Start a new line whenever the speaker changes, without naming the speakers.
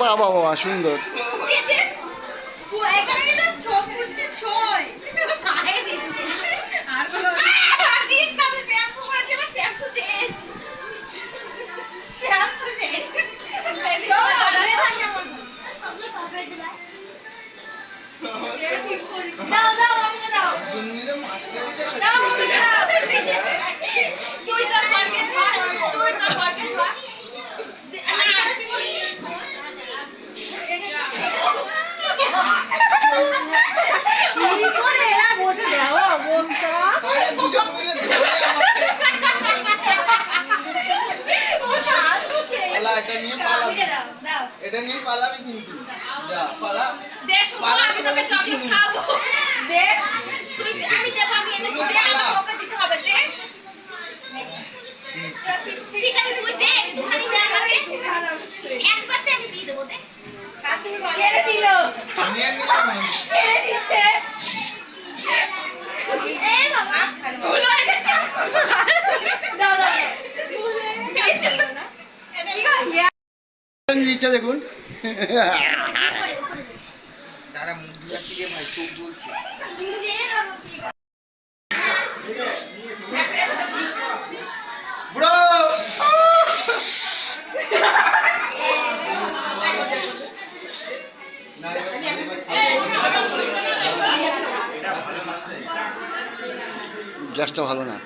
বাহ বাহ বাহ, সুন্দর।
এটা নিয়ে পালাবি কিন্তু যা পালা
দেখ আমি তোকে চকলেট খাবো দেখ তুই আমি দেব আমি এনেছি দে আমাকে ওকে দিতে হবে দে ঠিক আছে তুই দে খালি দে আমাকে একবার দে আমি দিয়ে দেব দে কেড়ে দিল
আমি আর নিলাম
কেড়ে দিচ্ছে এই বাবা ভুল হয়ে গেছে দাও দাও দিয়েছিল না
দিচ্ছে দেখুন।
দাঁড়া মুখ ধুয়াচ্ছি রে ভাই, চোখ জ্বলছে। ব্রো
গ্যাসটা ভালো না।